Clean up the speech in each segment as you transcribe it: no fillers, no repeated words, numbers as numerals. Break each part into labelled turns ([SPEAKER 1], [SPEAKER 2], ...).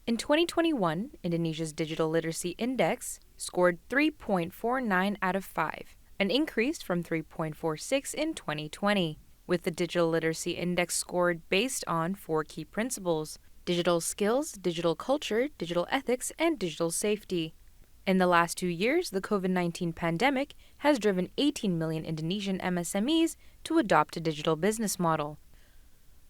[SPEAKER 1] In 2021, Indonesia's Digital Literacy Index scored 3.49 out of 5, an increase from 3.46 in 2020, with the Digital Literacy Index scored based on four key principles: digital skills, digital culture, digital ethics, and digital safety. In the last 2 years, the COVID-19 pandemic has driven 18 million Indonesian MSMEs to adopt a digital business model.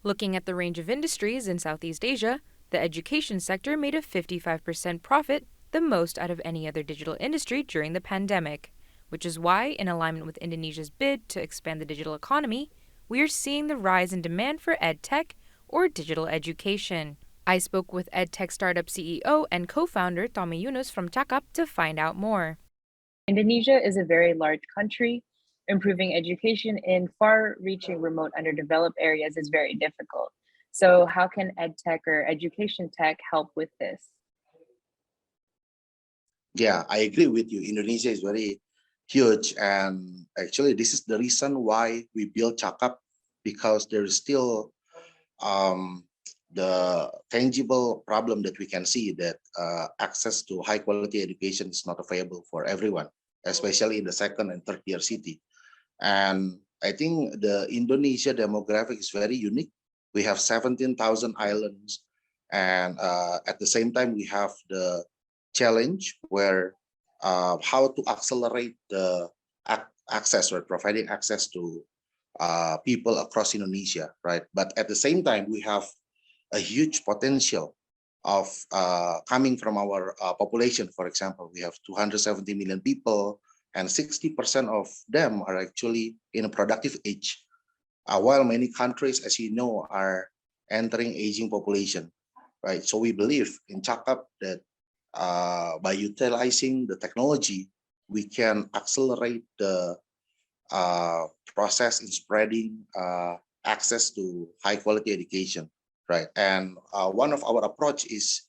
[SPEAKER 1] Looking at the range of industries in Southeast Asia, the education sector made a 55% profit, the most out of any other digital industry during the pandemic, which is why, in alignment with Indonesia's bid to expand the digital economy, we are seeing the rise in demand for EdTech, or digital education. I spoke with EdTech startup CEO and co-founder Tommy Yunus from Cakap to find out more.
[SPEAKER 2] Indonesia is a very large country. Improving education in far-reaching remote underdeveloped areas is very difficult. So how can EdTech or education tech help with this?
[SPEAKER 3] Yeah, I agree with you. Indonesia is very huge, and actually this is the reason why we built Cakap, because there is still the tangible problem that we can see, that access to high quality education is not available for everyone, especially in the second and third tier city. And I think the Indonesia demographic is very unique. We have 17,000 islands, and at the same time we have the challenge where how to accelerate the access, or providing access to people across Indonesia, right? But at the same time, we have a huge potential of coming from our population. For example, we have 270 million people, and 60% of them are actually in a productive age, while many countries, as you know, are entering aging population, right? So we believe in Cakap that by utilizing the technology, we can accelerate the process in spreading access to high quality education, right? And one of our approach is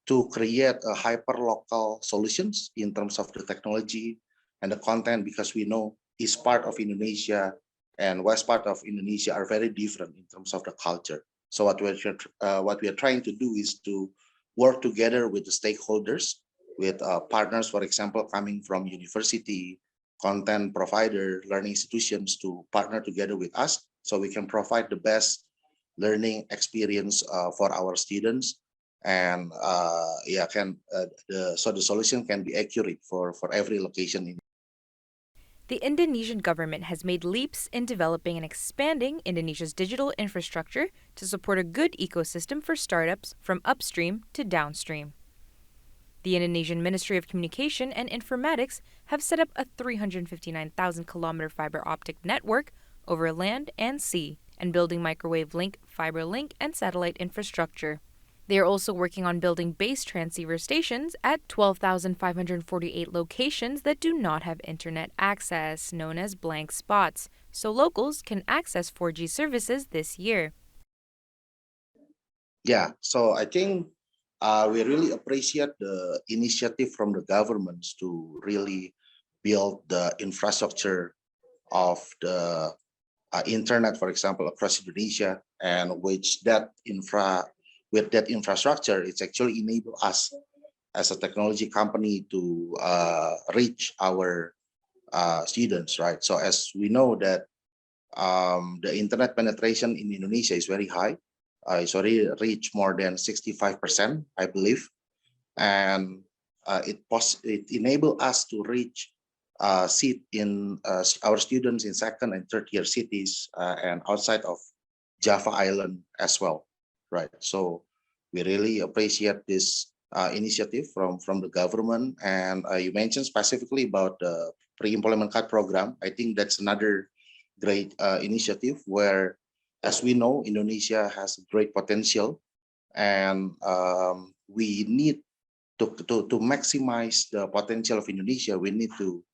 [SPEAKER 3] to create a hyper local solutions in terms of the technology and the content, because we know east part of Indonesia and west part of Indonesia are very different in terms of the culture. So what we are trying to do is to work together with the stakeholders, with partners, for example, coming from university, content provider, learning institutions, to partner together with us so we can provide the best learning experience for our students. And so the solution can be accurate for every location.
[SPEAKER 1] The Indonesian government has made leaps in developing and expanding Indonesia's digital infrastructure to support a good ecosystem for startups from upstream to downstream. The Indonesian Ministry of Communication and Informatics have set up a 359,000-kilometer fiber optic network over land and sea, and building microwave link, fiber link, and satellite infrastructure. They are also working on building base transceiver stations at 12,548 locations that do not have internet access, known as blank spots, so locals can access 4G services this year.
[SPEAKER 3] Yeah, so I think we really appreciate the initiative from the governments to really build the infrastructure of the internet, for example, across Indonesia, and with that infrastructure, it's actually enable us as a technology company to reach our students, right? So as we know that the internet penetration in Indonesia is very high. It's already reached more than 65%, I believe, and it enables us to reach seat in our students in second and third tier cities and outside of Java Island as well, right? So we really appreciate this initiative from the government. And you mentioned specifically about the pre-employment card program. I think that's another great initiative where, as we know, Indonesia has great potential, and we need to maximize the potential of Indonesia. We need to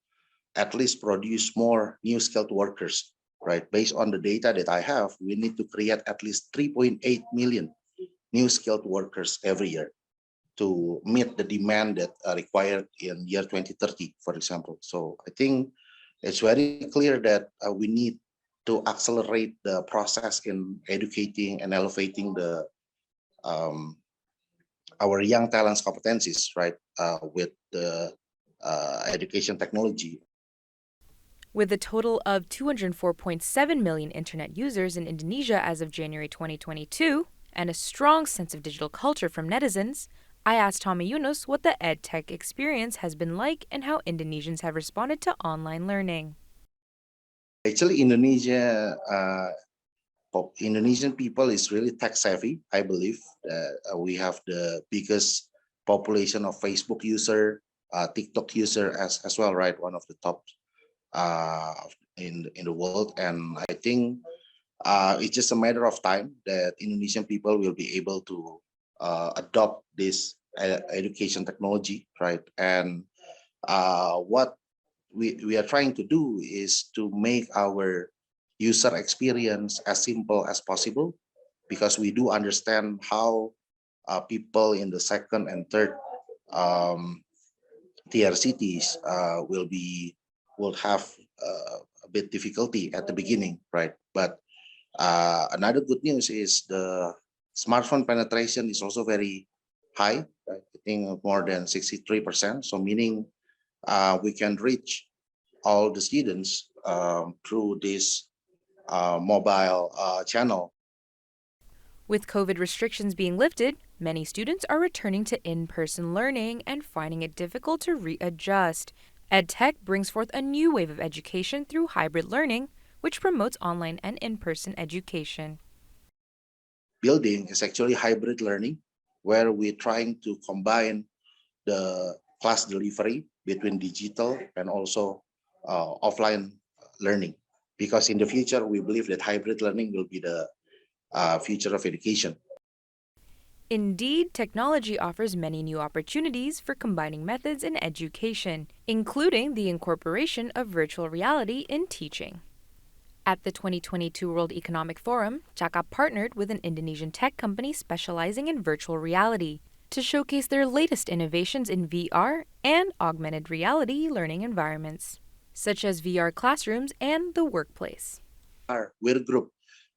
[SPEAKER 3] at least produce more new skilled workers, right? Based on the data that I have, we need to create at least 3.8 million new skilled workers every year to meet the demand that are required in year 2030, for example. So I think it's very clear that we need to accelerate the process in educating and elevating the our young talents competencies, right, with the education technology.
[SPEAKER 1] With a total of 204.7 million internet users in Indonesia as of January 2022, and a strong sense of digital culture from netizens, I asked Tommy Yunus what the EdTech experience has been like and how Indonesians have responded to online learning.
[SPEAKER 3] Actually, Indonesian people is really tech savvy. I believe that we have the biggest population of Facebook user, TikTok user as well, right? One of the top uh, in the world, and I think it's just a matter of time that Indonesian people will be able to adopt this education technology, right? And what we are trying to do is to make our user experience as simple as possible, because we do understand how people in the second and third um, tier cities will have a bit difficulty at the beginning, right? But another good news is the smartphone penetration is also very high, right? I think more than 63%. So meaning we can reach all the students through this mobile channel.
[SPEAKER 1] With COVID restrictions being lifted, many students are returning to in-person learning and finding it difficult to readjust. EdTech brings forth a new wave of education through hybrid learning, which promotes online and in-person education.
[SPEAKER 3] Building is actually hybrid learning, where we're trying to combine the class delivery between digital and also offline learning. Because in the future, we believe that hybrid learning will be the future of education.
[SPEAKER 1] Indeed, technology offers many new opportunities for combining methods in education, including the incorporation of virtual reality in teaching. At the 2022 World Economic Forum, Chaka partnered with an Indonesian tech company specializing in virtual reality to showcase their latest innovations in VR and augmented reality learning environments, such as VR classrooms and the workplace.
[SPEAKER 3] Our WIR group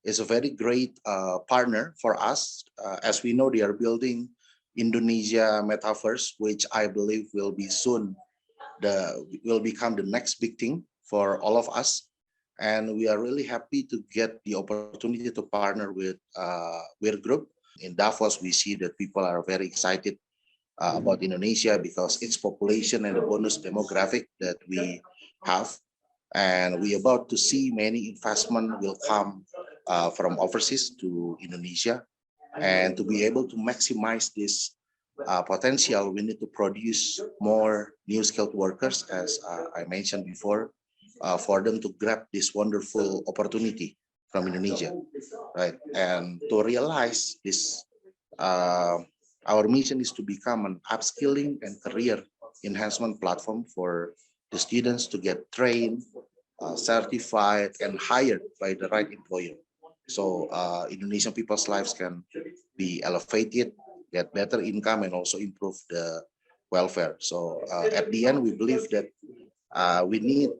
[SPEAKER 3] is a very great partner for us. As we know, they are building Indonesia metaverse, which I believe will be soon will become the next big thing for all of us. And we are really happy to get the opportunity to partner with WIR group. In Davos, we see that people are very excited about Indonesia because its population and the bonus demographic that we have. And we about to see many investment will come from overseas to Indonesia. And to be able to maximize this potential, we need to produce more new skilled workers, as I mentioned before, for them to grab this wonderful opportunity from Indonesia, right? And to realize this, our mission is to become an upskilling and career enhancement platform for the students to get trained, certified, and hired by the right employer. So Indonesian people's lives can be elevated, get better income, and also improve the welfare. So at the end, we believe that we need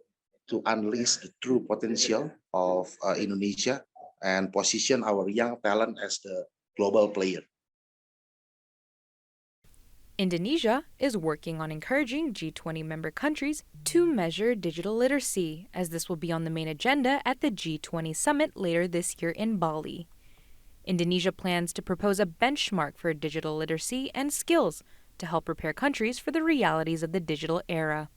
[SPEAKER 3] to unleash the true potential of Indonesia and position our young talent as the global player.
[SPEAKER 1] Indonesia is working on encouraging G20 member countries to measure digital literacy, as this will be on the main agenda at the G20 summit later this year in Bali. Indonesia plans to propose a benchmark for digital literacy and skills to help prepare countries for the realities of the digital era.